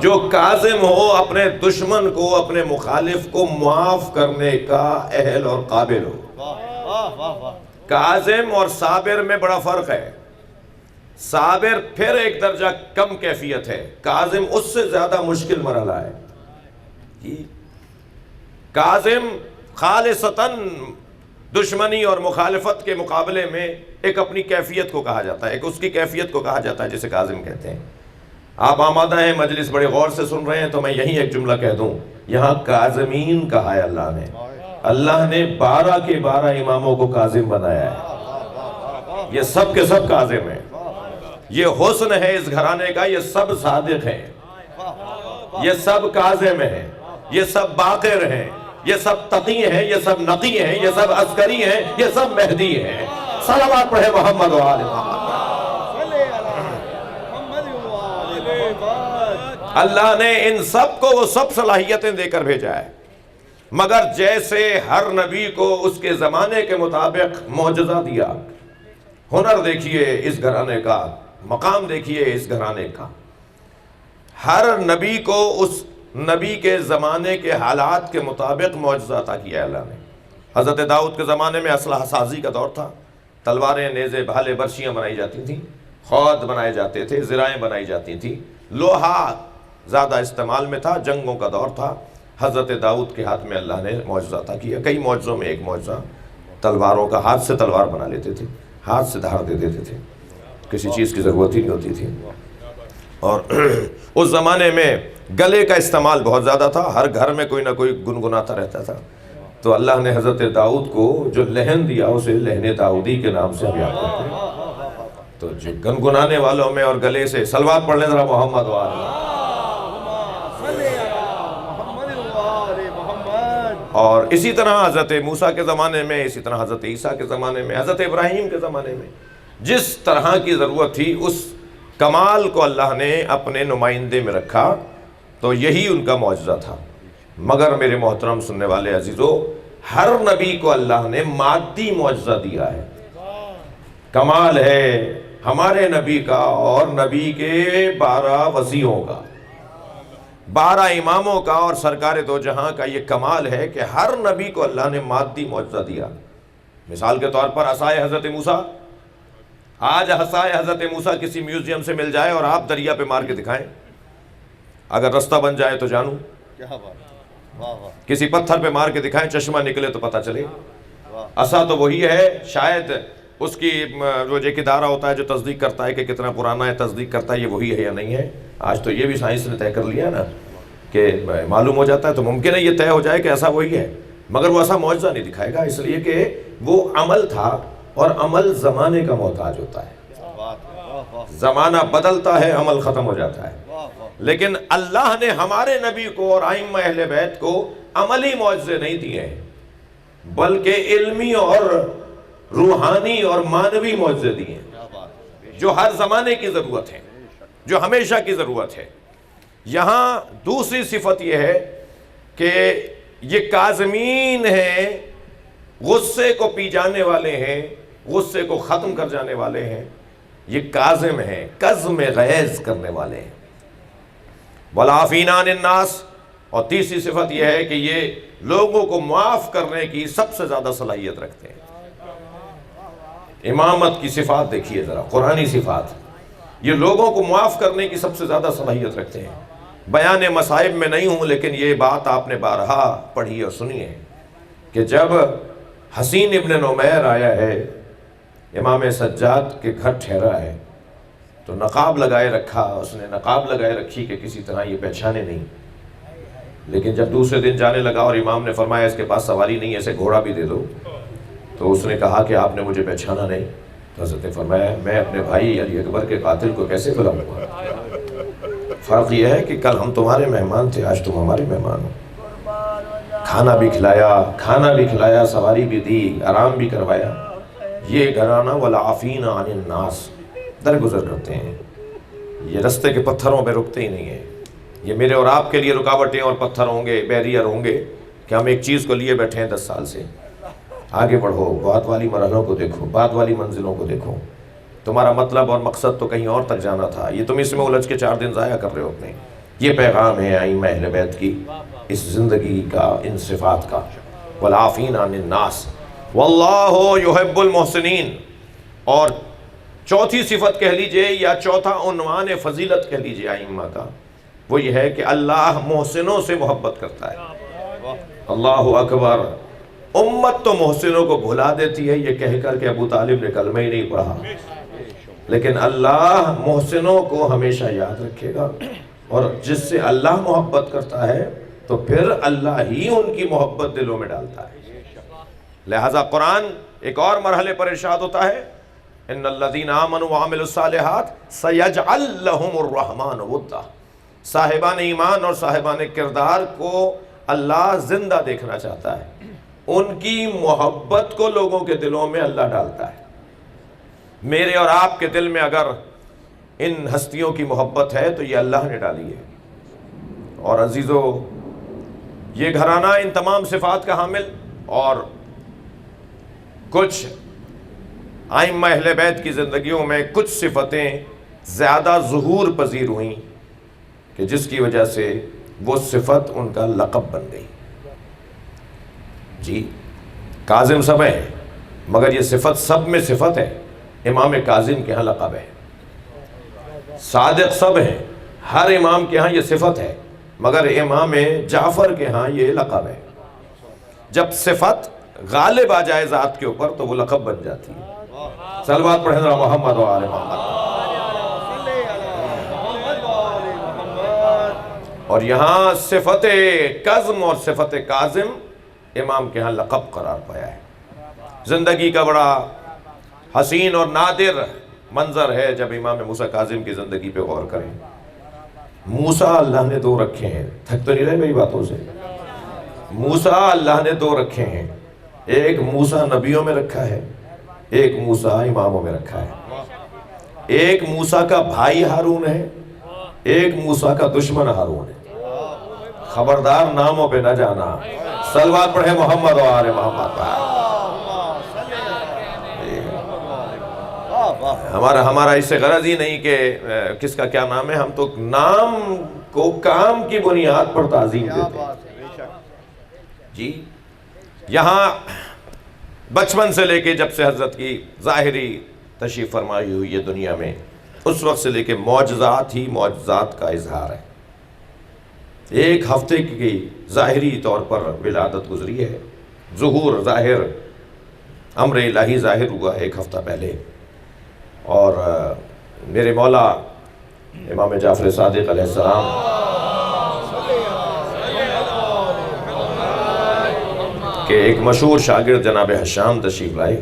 جو کاظم ہو، اپنے دشمن کو، اپنے مخالف کو معاف کرنے کا اہل اور قابل ہو. کاظم اور صابر میں بڑا فرق ہے. صابر پھر ایک درجہ کم کیفیت ہے، کاظم اس سے زیادہ مشکل مرحلہ ہے. کاظم خالصتاً دشمنی اور مخالفت کے مقابلے میں ایک اپنی کیفیت کو کہا جاتا ہے، ایک اس کی کیفیت کو کہا جاتا ہے جسے کاظم کہتے ہیں۔ آپ آمادہ ہیں، مجلس بڑے غور سے سن رہے ہیں، تو میں یہی ایک جملہ کہہ دوں، یہاں کاظمین کہا ہے اللہ نے 12 کے 12 اماموں کو کاظم بنایا ہے۔ یہ سب کے سب کاظم ہیں، یہ حسن ہے اس گھرانے کا، یہ سب صادق ہیں، یہ سب کاظم ہیں، یہ سب باقر ہیں، یہ سب تقی ہیں، یہ سب نقی ہیں، یہ سب عسکری ہیں، یہ سب مہدی ہیں۔ صلوات پڑھے محمد و آل محمد۔ اللہ نے ان سب کو وہ سب صلاحیتیں دے کر بھیجا ہے، مگر جیسے ہر نبی کو اس کے زمانے کے مطابق معجزہ دیا۔ ہنر دیکھیے اس گھرانے کا، مقام دیکھیے اس گھرانے کا، ہر نبی کو اس نبی کے زمانے کے حالات کے مطابق معجزہ عطا کیا اللہ نے۔ حضرت داؤد کے زمانے میں اسلحہ سازی کا دور تھا، تلواریں، نیزے، بھالے، برشیاں بنائی جاتی تھیں، خود بنائے جاتے تھے، زرائیں بنائی جاتی تھیں، لوہا زیادہ استعمال میں تھا، جنگوں کا دور تھا۔ حضرت داؤد کے ہاتھ میں اللہ نے معجزہ عطا کیا۔ کئی معجزوں میں ایک معجزہ تلواروں کا، ہاتھ سے تلوار بنا لیتے تھے، ہاتھ سے دھار دے دیتے تھے، کسی چیز کی ضرورت ہی نہیں ہوتی تھی۔ اور اس زمانے میں گلے کا استعمال بہت زیادہ تھا، ہر گھر میں کوئی نہ کوئی گنگناتا رہتا تھا، تو اللہ نے حضرت داؤد کو جو لہن دیا اسے لہن داؤدی کے نام سے ہم یاد کرتے ہیں۔ تو جو گنگنانے والوں میں اور گلے سے، صلوات پڑھ لیں ذرا محمد و آل محمد۔ اور اسی طرح حضرت موسیٰ کے زمانے میں، اسی طرح حضرت عیسیٰ کے زمانے میں، حضرت ابراہیم کے زمانے میں جس طرح کی ضرورت تھی اس کمال کو اللہ نے اپنے نمائندے میں رکھا، تو یہی ان کا معجزہ تھا۔ مگر میرے محترم سننے والے عزیزو، ہر نبی کو اللہ نے مادی معجزہ دیا ہے۔ کمال ہے ہمارے نبی کا اور نبی کے 12 وصیوں کا، 12 اماموں کا اور سرکار دو جہاں کا یہ کمال ہے کہ ہر نبی کو اللہ نے مادی معجزہ دیا۔ مثال کے طور پر عصائے حضرت موسیٰ، آج عصائے حضرت موسیٰ کسی میوزیم سے مل جائے اور آپ دریا پہ مار کے دکھائیں، اگر رستہ بن جائے تو جانو، کسی پتھر پہ مار کے دکھائیں چشمہ نکلے تو پتہ چلے۔ عصا تو وہی ہے، شاید اس کی جو ایک ادارہ ہوتا ہے جو تصدیق کرتا ہے کہ کتنا پرانا ہے، تصدیق کرتا ہے یہ وہی ہے یا نہیں ہے۔ آج تو یہ بھی سائنس نے طے کر لیا نا کہ معلوم ہو جاتا ہے، تو ممکن ہے یہ طے ہو جائے کہ ایسا وہی ہے، مگر وہ ایسا معجزہ نہیں دکھائے گا، اس لیے کہ وہ عمل تھا، اور عمل زمانے کا محتاج ہوتا ہے، زمانہ بدلتا ہے، عمل ختم ہو جاتا ہے۔ لیکن اللہ نے ہمارے نبی کو اور ائمہ اہل بیت کو عملی معجزے نہیں دیے ہیں، بلکہ علمی اور روحانی اور معنوی معجزے دیے ہیں، جو ہر زمانے کی ضرورت ہے، جو ہمیشہ کی ضرورت ہے۔ یہاں دوسری صفت یہ ہے کہ یہ کاظمین ہیں، غصے کو پی جانے والے ہیں، غصے کو ختم کر جانے والے ہیں، یہ کاظم ہیں، کظم غیظ کرنے والے ہیں۔ والعافین عن الناس، اور تیسری صفت یہ ہے کہ یہ لوگوں کو معاف کرنے کی سب سے زیادہ صلاحیت رکھتے ہیں۔ امامت کی صفات دیکھیے ذرا، قرآنی صفات، یہ لوگوں کو معاف کرنے کی سب سے زیادہ صلاحیت رکھتے ہیں۔ بیان مصائب میں نہیں ہوں، لیکن یہ بات آپ نے بارہا پڑھی اور سنی ہے کہ جب حسین ابن نمیر آیا ہے، امام سجاد کے گھر ٹھہرا ہے، تو نقاب لگائے رکھا، اس نے نقاب لگائے رکھی کہ کسی طرح یہ پہچانے نہیں، لیکن جب دوسرے دن جانے لگا اور امام نے فرمایا اس کے پاس سواری نہیں ہے، اسے گھوڑا بھی دے دو، تو اس نے کہا کہ آپ نے مجھے پہچانا نہیں، تو حضرت نے فرمایا میں اپنے بھائی علی اکبر کے قاتل کو کیسے بلاؤں گا؟ فرق یہ ہے کہ کل ہم تمہارے مہمان تھے، آج تم ہمارے مہمان ہو۔ کھانا بھی کھلایا، سواری بھی دی، آرام بھی کروایا۔ یہ گھرانہ والعافین عن الناس درگزر کرتے ہیں، یہ رستے کے پتھروں پہ رکتے ہی نہیں ہیں۔ یہ میرے اور آپ کے لیے رکاوٹیں اور پتھر ہوں گے، بیریئر ہوں گے کہ ہم ایک چیز کو لیے بیٹھے ہیں 10 سال سے۔ آگے بڑھو، بعد والی مرحلوں کو دیکھو، بعد والی منزلوں کو دیکھو، تمہارا مطلب اور مقصد تو کہیں اور تک جانا تھا، یہ تم اس میں الجھ کے 4 دن ضائع کر رہے ہو اپنے۔ یہ پیغام ہے ائمہ اہل بیت کی اس زندگی کا، ان صفات کا۔ والعافین عن الناس واللہ یحب المحسنین۔ اور چوتھی صفت کہہ لیجئے یا چوتھا عنوان فضیلت کہہ لیجئے ائمہ کا، وہ یہ ہے کہ اللہ محسنوں سے محبت کرتا ہے۔ اللہ اکبر، امت تو محسنوں کو بھلا دیتی ہے یہ کہہ کر کہ ابو طالب نے کلمہ ہی نہیں پڑھا، لیکن اللہ محسنوں کو ہمیشہ یاد رکھے گا، اور جس سے اللہ محبت کرتا ہے تو پھر اللہ ہی ان کی محبت دلوں میں ڈالتا ہے۔ لہٰذا قرآن ایک اور مرحلے پر ارشاد ہوتا ہے ان الذین آمنوا وعملوا الصالحات سیجعل لهم الرحمن ودا، صاحبان ایمان اور صاحبان کردار کو اللہ زندہ دیکھنا چاہتا ہے، ان کی محبت کو لوگوں کے دلوں میں اللہ ڈالتا ہے۔ میرے اور آپ کے دل میں اگر ان ہستیوں کی محبت ہے تو یہ اللہ نے ڈالی ہے۔ اور عزیزو، یہ گھرانہ ان تمام صفات کا حامل، اور کچھ ائمہ اہل بیت کی زندگیوں میں کچھ صفتیں زیادہ ظہور پذیر ہوئیں کہ جس کی وجہ سے وہ صفت ان کا لقب بن گئی۔ جی، کاظم سب ہیں مگر یہ صفت سب میں صفت ہے، امام کاظم کے ہاں لقب ہے۔ صادق سب ہیں، ہر امام کے ہاں یہ صفت ہے، مگر امام جعفر کے ہاں یہ لقب ہے۔ جب صفت غالب آ جائے ذات کے اوپر تو وہ لقب بن جاتی ہے۔ صلوات پڑھیں ذرا محمد و آل محمد۔ اور یہاں صفت قزم اور صفت کاظم امام کے ہاں لقب قرار پایا ہے۔ زندگی کا بڑا حسین اور نادر منظر ہے جب امام موسیٰ کاظم کی زندگی پہ غور کریں۔ موسیٰ اللہ نے دو رکھے ہیں، تھک تو نہیں رہے میری باتوں سے؟ موسیٰ اللہ نے دو رکھے ہیں، ایک موسیٰ نبیوں میں رکھا ہے، ایک موسیٰ اماموں میں رکھا ہے۔ ایک موسیٰ کا بھائی ہارون ہے، ایک موسیٰ کا دشمن ہارون ہے۔ خبردار ناموں پہ نہ جانا۔ صلوات پڑھیں محمد و آل محمد۔ ہمارا اس سے غرض ہی نہیں کہ کس کا کیا نام ہے، ہم تو نام کو کام کی بنیاد پر تعظیم دیتے ہیں۔ جی، یہاں بچپن سے لے کے جب سے حضرت کی ظاہری تشریف فرمائی ہوئی ہے دنیا میں، اس وقت سے لے کے معجزات ہی معجزات کا اظہار ہے۔ ایک ہفتے کی ظاہری طور پر ولادت گزری ہے، ظہور ظاہر امر الہی ظاہر ہوا ہے ایک ہفتہ پہلے، اور میرے مولا امام جعفر صادق علیہ السلام کہ ایک مشہور شاگرد جناب حشام تشریف لائے،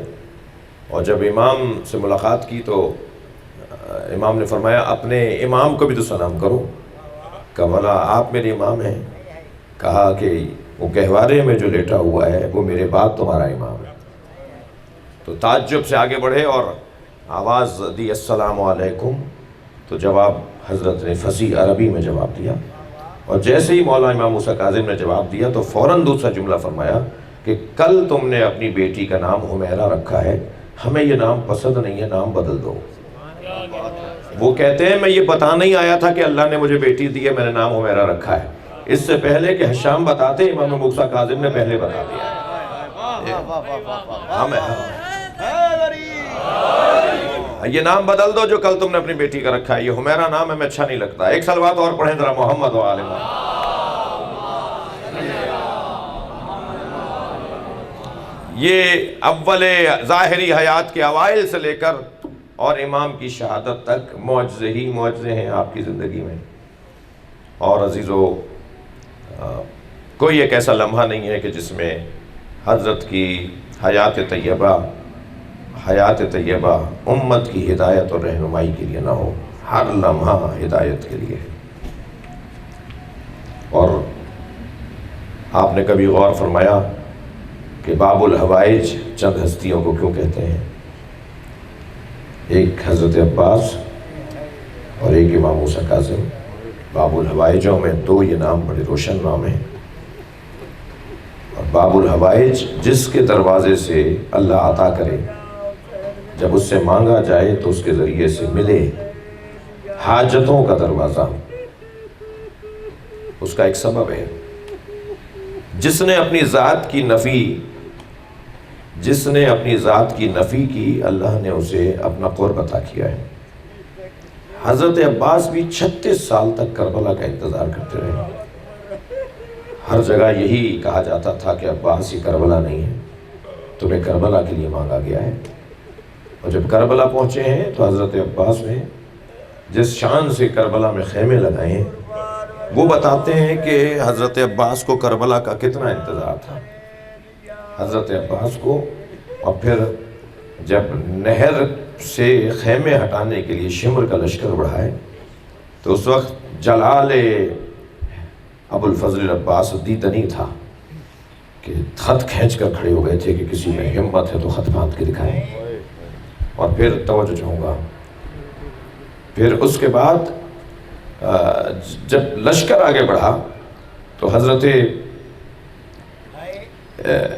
اور جب امام سے ملاقات کی تو امام نے فرمایا اپنے امام کو بھی تو سلام کرو۔ کہا مولا آپ میرے امام ہیں؟ کہا کہ وہ گہوارے میں جو لیٹا ہوا ہے وہ میرے بعد تمہارا امام ہے۔ تو تعجب سے آگے بڑھے اور آواز دی السلام علیکم، تو جواب حضرت نے فصیح عربی میں جواب دیا، اور جیسے ہی مولا امام موسیٰ کاظم نے جواب دیا تو فوراً دوسرا جملہ فرمایا کہ کل تم نے اپنی بیٹی کا نام حمیرہ رکھا ہے، ہمیں یہ نام پسند نہیں ہے، نام بدل دو۔ وہ کہتے ہیں میں یہ بتانا ہی آیا تھا کہ اللہ نے مجھے بیٹی دی ہے، میں نے نام حمیرہ رکھا ہے، اس سے پہلے کہ حشام بتاتے امام موسیٰ کاظم نے پہلے بتا دیا یہ نام بدل دو جو کل تم نے اپنی بیٹی کا رکھا ہے، یہ حمیرہ نام ہمیں اچھا نہیں لگتا۔ ایک صلوات اور پڑھیں ذرا محمد و آل محمد۔ یہ اول ظاہری حیات کے اوائل سے لے کر اور امام کی شہادت تک معجزے ہی معجزے ہیں آپ کی زندگی میں۔ اور عزیزو، کوئی ایک ایسا لمحہ نہیں ہے کہ جس میں حضرت کی حیات طیبہ امت کی ہدایت اور رہنمائی کے لیے نہ ہو، ہر لمحہ ہدایت کے لیے۔ اور آپ نے کبھی غور فرمایا کہ باب الحوائج چند ہستیوں کو کیوں کہتے ہیں؟ ایک حضرت عباس اور ایک امام موسیٰ کاظم۔ باب الحوائجوں میں دو یہ نام بڑے روشن نام ہیں، اور باب الحوائج جس کے دروازے سے اللہ عطا کرے، جب اس سے مانگا جائے تو اس کے ذریعے سے ملے، حاجتوں کا دروازہ اس کا ایک سبب ہے۔ جس نے اپنی ذات کی نفی کی اللہ نے اسے اپنا قرب عطا کیا ہے۔ حضرت عباس بھی 36 سال تک کربلا کا انتظار کرتے رہے۔ ہر جگہ یہی کہا جاتا تھا کہ عباس یہ کربلا نہیں ہے، تمہیں کربلا کے لیے مانگا گیا ہے۔ اور جب کربلا پہنچے ہیں تو حضرت عباس نے جس شان سے کربلا میں خیمے لگائے ہیں وہ بتاتے ہیں کہ حضرت عباس کو کربلا کا کتنا انتظار تھا۔ حضرت عباس کو، اور پھر جب نہر سے خیمے ہٹانے کے لیے شمر کا لشکر بڑھائے تو اس وقت جلال ابو الفضل عباس دیدنی تھا کہ خط کھینچ کر کھڑے ہو گئے تھے کہ کسی میں ہمت ہے تو خط باندھ کے دکھائیں۔ اور پھر توجہ چاہوں گا، پھر اس کے بعد جب لشکر آگے بڑھا تو حضرت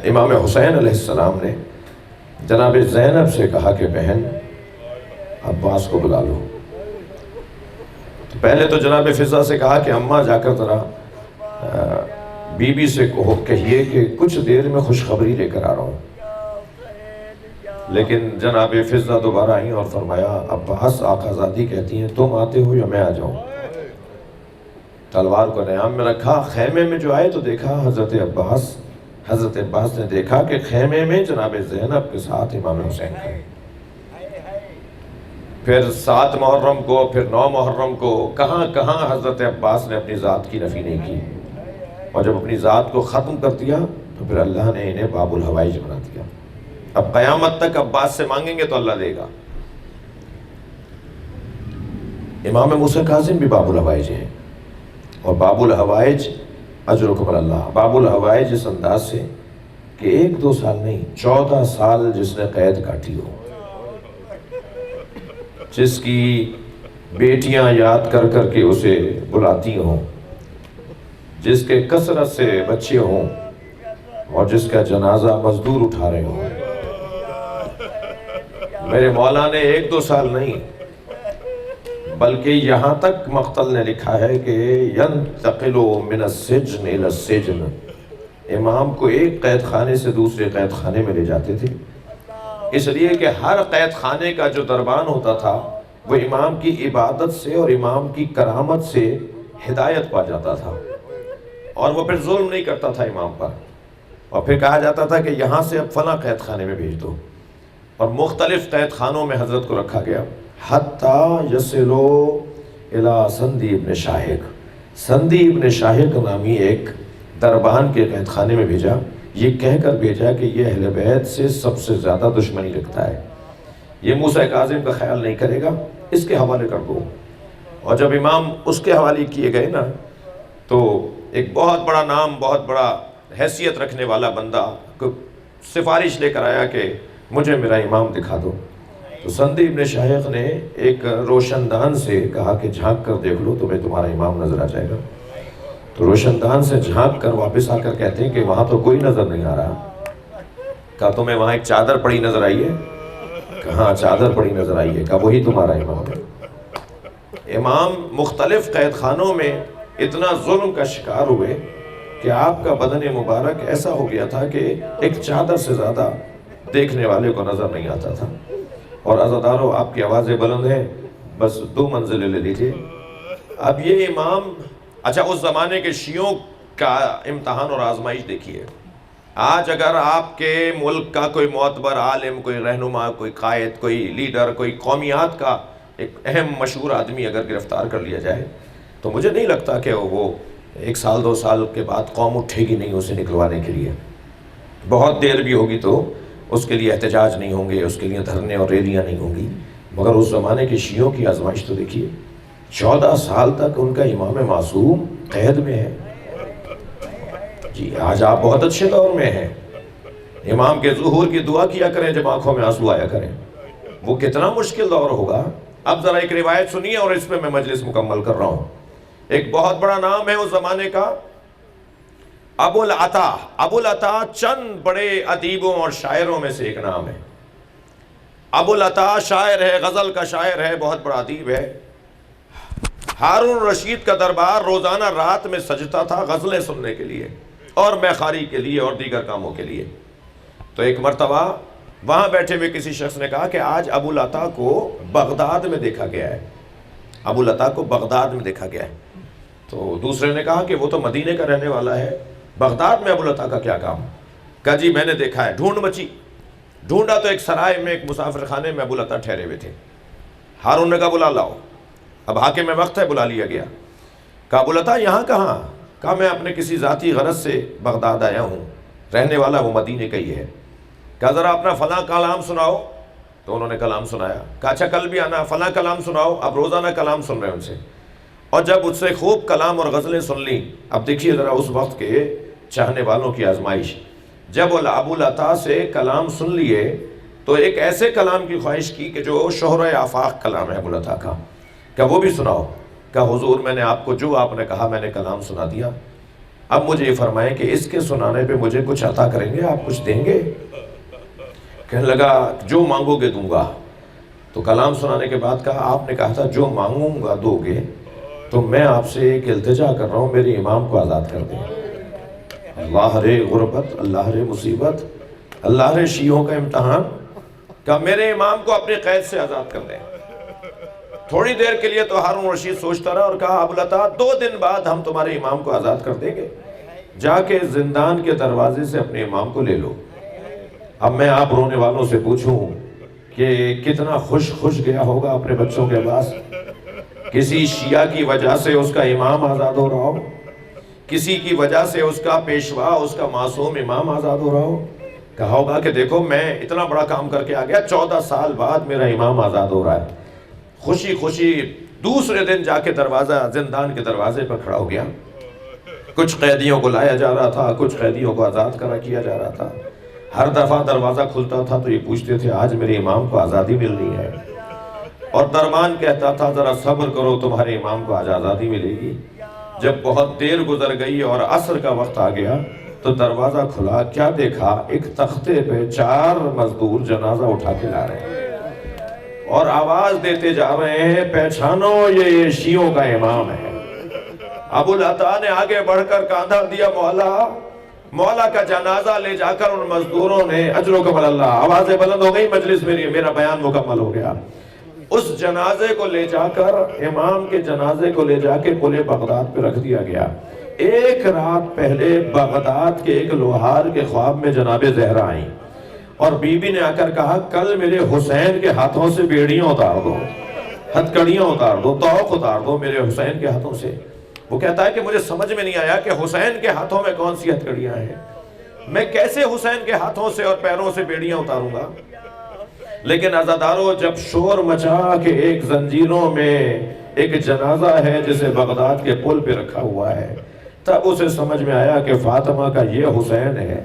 امام حسین علیہ السلام نے جناب زینب سے کہا کہ بہن عباس کو بلا لو۔ تو پہلے تو جناب فضہ سے کہا کہ اماں جا کر ذرا بی بی سے کہیے کہ کچھ دیر میں خوشخبری لے کر آ رہا ہوں۔ لیکن جناب فضہ دوبارہ آئیں اور فرمایا عباس آقا زادی کہتی ہیں تم آتے ہو یا میں آ جاؤں؟ تلوار کو نیام میں رکھا، خیمے میں جو آئے تو دیکھا حضرت عباس نے دیکھا کہ خیمے میں جناب زینب کے ساتھ امام حسین کھڑے۔ پھر 7 محرم کو، پھر 9 محرم کو کہاں کہاں حضرت عباس نے اپنی ذات کی نفی نہیں کی، اور جب اپنی ذات کو ختم کر دیا تو پھر اللہ نے انہیں باب الحوائج بنا دیا۔ اب قیامت تک عباس سے مانگیں گے تو اللہ دے گا۔ امام موسیٰ کاظم بھی باب الحوائج ہیں، اور باب الحوائج اجرکم اللہ، باب الحوائج اس انداز سے کہ 1-2 سال نہیں، 14 سال جس نے قید کاٹی ہو، جس کی بیٹیاں یاد کر کر کے اسے بلاتی ہوں، جس کے کثرت سے بچے ہوں، اور جس کا جنازہ مزدور اٹھا رہے ہوں، میرے مولا نے 1-2 سال نہیں بلکہ یہاں تک مقتل نے لکھا ہے کہ ينتقل من السجن الى السجن، امام کو ایک قید خانے سے دوسرے قید خانے میں لے جاتے تھے، اس لیے کہ ہر قید خانے کا جو دربان ہوتا تھا وہ امام کی عبادت سے اور امام کی کرامت سے ہدایت پا جاتا تھا، اور وہ پھر ظلم نہیں کرتا تھا امام پر، اور پھر کہا جاتا تھا کہ یہاں سے اب فلاں قید خانے میں بھیج دو، اور مختلف قید خانوں میں حضرت کو رکھا گیا حتیٰ یصلو الی سندی ابن شاہق، سندی ابن شاہق نامی ایک دربان کے قید خانے میں بھیجا، یہ کہہ کر بھیجا کہ یہ اہل بیت سے سب سے زیادہ دشمنی رکھتا ہے، یہ موسیٰ کاظم کا خیال نہیں کرے گا، اس کے حوالے کر دو۔ اور جب امام اس کے حوالے کیے گئے نا تو ایک بہت بڑا نام، بہت بڑا حیثیت رکھنے والا بندہ سفارش لے کر آیا کہ مجھے میرا امام دکھا دو، تو سندی ابن شاہق نے ایک روشن دان سے کہا کہ جھانک کر دیکھ لو تمہیں تمہارا امام نظر آ جائے گا، تو روشن دان سے جھانک کر واپس آ کر کہتے ہیں کہ وہاں تو کوئی نظر نہیں آ رہا۔ کہا تمہیں وہاں ایک چادر پڑی نظر آئی ہے؟ کہاں چادر پڑی نظر آئی ہے؟ کہا وہی تمہارا امام ہے۔ امام مختلف قید خانوں میں اتنا ظلم کا شکار ہوئے کہ آپ کا بدن مبارک ایسا ہو گیا تھا کہ ایک چادر سے زیادہ دیکھنے والے کو نظر نہیں آتا تھا۔ اور عزادارو آپ کی آوازیں بلند ہیں، بس 2 منزلیں لے لیجیے۔ اب یہ امام، اچھا اس زمانے کے شیعوں کا امتحان اور آزمائش دیکھیے، آج اگر آپ کے ملک کا کوئی معتبر عالم، کوئی رہنما، کوئی قائد، کوئی لیڈر، کوئی قومیات کا ایک اہم مشہور آدمی اگر گرفتار کر لیا جائے تو مجھے نہیں لگتا کہ وہ 1 سال 2 سال کے بعد قوم اٹھے گی نہیں اسے نکلوانے کے لیے، بہت دیر بھی ہوگی تو اس کے لیے احتجاج نہیں ہوں گے، اس کے لیے دھرنے اور ریلیاں نہیں ہوں گی۔ مگر اس زمانے کے شیعوں کی آزمائش تو دیکھیے، 14 سال تک ان کا امام معصوم قید میں ہے۔ جی آج آپ بہت اچھے دور میں ہیں، امام کے ظہور کی دعا کیا کریں جب آنکھوں میں آنسو آیا کریں، وہ کتنا مشکل دور ہوگا۔ اب ذرا ایک روایت سنیے اور اس پہ میں مجلس مکمل کر رہا ہوں۔ ایک بہت بڑا نام ہے اس زمانے کا، ابو العطا۔ ابو العطا چند بڑے ادیبوں اور شاعروں میں سے ایک نام ہے۔ ابو العطا شاعر ہے، غزل کا شاعر ہے، بہت بڑا ادیب ہے۔ ہارون رشید کا دربار روزانہ رات میں سجتا تھا غزلیں سننے کے لیے اور میخاری کے لیے اور دیگر کاموں کے لیے۔ تو ایک مرتبہ وہاں بیٹھے ہوئے کسی شخص نے کہا کہ آج ابو العطا کو بغداد میں دیکھا گیا ہے، ابو العطا کو بغداد میں دیکھا گیا ہے۔ تو دوسرے نے کہا کہ وہ تو مدینے کا رہنے والا ہے، بغداد میں ابو العطا کا کیا کام؟ کہا جی میں نے دیکھا ہے، ڈھونڈ مچی، ڈھونڈا تو ایک سرائے میں ایک مسافر خانے میں ابو العطا ٹھہرے ہوئے تھے. ہارون نے کہا بلا لاؤ. اب حاکم میں وقت ہے, بلا لیا گیا. کہا ابو العطا یہاں کہاں؟ کہا میں اپنے کسی ذاتی غرض سے بغداد آیا ہوں, رہنے والا وہ مدینے کا ہی ہے. کہا ذرا اپنا فلاں کلام سناؤ. تو انہوں نے کلام سنایا. کہا اچھا کل بھی آنا, فلاں کلام سناؤ. اب روزانہ کلام سن رہے ہیں ان سے, اور جب اس سے خوب کلام اور غزلیں سن لیں. اب دیکھیے ذرا اس وقت کے چاہنے والوں کی آزمائش. جب ابو العطا سے کلام سن لیے تو ایک ایسے کلام کی خواہش کی کہ جو شہرۂ آفاق کلام ہے ابو العطا کا. کہ وہ بھی سناؤ. کہ حضور میں نے آپ کو جو آپ نے کہا میں نے کلام سنا دیا, اب مجھے یہ فرمائیں کہ اس کے سنانے پہ مجھے کچھ عطا کریں گے, آپ کچھ دیں گے؟ کہنے لگا جو مانگو گے دوں گا. تو کلام سنانے کے بعد کہا آپ نے کہا تھا جو مانگوں گا دو گے, تو میں آپ سے ایک التجا کر رہا ہوں, میرے امام کو آزاد کر دیں. اللہ رے غربت, اللہ رے مصیبت, اللہ رے شیعوں کا امتحان. کہ میرے امام کو اپنی قید سے آزاد کر دیں. تھوڑی دیر کے لیے تو ہارون رشید سوچتا رہا اور کہا ابو العطا 2 دن بعد ہم تمہارے امام کو آزاد کر دیں گے, جا کے زندان کے دروازے سے اپنے امام کو لے لو. اب میں آپ رونے والوں سے پوچھوں کہ کتنا خوش گیا ہوگا اپنے بچوں کے پاس. کسی شیعہ کی وجہ سے اس کا امام آزاد ہو رہا ہو, کسی کی وجہ سے اس کا پیشوا, اس کا معصوم امام آزاد ہو رہا ہو. کہا ہوگا کہ دیکھو میں اتنا بڑا کام کر کے آ گیا, 14 سال بعد میرا امام آزاد ہو رہا ہے. خوشی دوسرے دن جا کے زندان کے دروازے پر کھڑا ہو گیا. کچھ قیدیوں کو لایا جا رہا تھا, کچھ قیدیوں کو آزاد کیا جا رہا تھا. ہر دفعہ دروازہ کھلتا تھا تو یہ پوچھتے تھے آج میرے امام کو آزادی ملنی ہے, اور دربان کہتا تھا ذرا صبر کرو تمہارے امام کو آج آزادی ملے گی. جب بہت دیر گزر گئی اور عصر کا وقت آ گیا تو دروازہ کھلا, کیا دیکھا, ایک تختے پہ 4 مزدور جنازہ اٹھا کے لا رہے ہیں اور آواز دیتے جا رہے ہیں پہچانو یہ شیعوں کا امام ہے. ابو العطا نے آگے بڑھ کر کاندھا دیا, مولا کا جنازہ لے جا کر ان مزدوروں نے اجرکم اللہ, آوازیں بلند ہو گئی, مجلس میرا بیان مکمل ہو گیا. اس جنازے کو لے جا کر, امام کے جنازے کو لے جا کے قلعہ بغداد پہ رکھ دیا گیا. 1 رات پہلے بغداد کے ایک لوہار کے خواب میں جناب زہرا آئیں اور بی بی نے آ کر کہا کل میرے حسین کے ہاتھوں سے بیڑیاں اتار دو, ہتھکڑیاں اتار دو, توق اتار دو میرے حسین کے ہاتھوں سے. وہ کہتا ہے کہ مجھے سمجھ میں نہیں آیا کہ حسین کے ہاتھوں میں کون سی ہتھکڑیاں ہیں, میں کیسے حسین کے ہاتھوں سے اور پیروں سے بیڑیاں اتاروں گا. لیکن عزادارو جب شور مچا کہ ایک زنجیروں میں ایک جنازہ ہے جسے بغداد کے پل پہ رکھا ہوا ہے, تب اسے سمجھ میں آیا کہ فاطمہ کا یہ حسین ہے,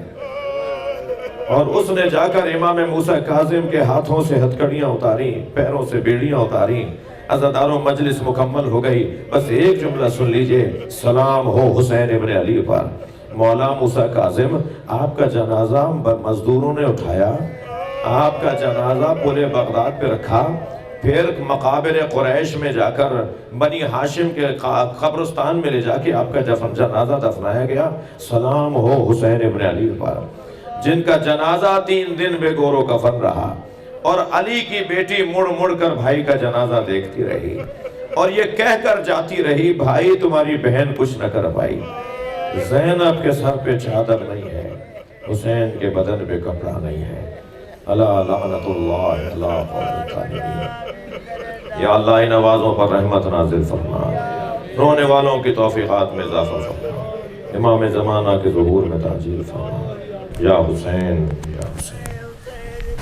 اور اس نے جا کر امام موسیٰ کاظم کے ہاتھوں سے ہتھکڑیاں اتاری, پیروں سے بیڑیاں اتاری. عزاداروں مجلس مکمل ہو گئی. بس ایک جملہ سن لیجئے, سلام ہو حسین ابن علی پر. مولا موسیٰ کاظم آپ کا جنازہ مزدوروں نے اٹھایا, آپ کا جنازہ پل بغداد پہ رکھا, پھر مقابر قریش میں جا کر بنی ہاشم کے قبرستان میں لے جا کے آپ کا جنازہ دفنایا گیا. سلام ہو حسین ابن علی پر, جن کا جنازہ 3 دن بے گور و کفن رہا, اور علی کی بیٹی مڑ مڑ کر بھائی کا جنازہ دیکھتی رہی اور یہ کہہ کر جاتی رہی بھائی تمہاری بہن کچھ نہ کر پائی. زینب کے سر پہ چادر نہیں ہے, حسین کے بدن پہ کپڑا نہیں ہے. اللہ لعنت اللہ اللہ قاتلین. یا اللہ ان آوازوں پر رحمت نازل فرما, رونے والوں کی توفیقات میں اضافہ فرما, امام زمانہ کے ظہور میں تعجیل فرما. یا حسین یا حسین.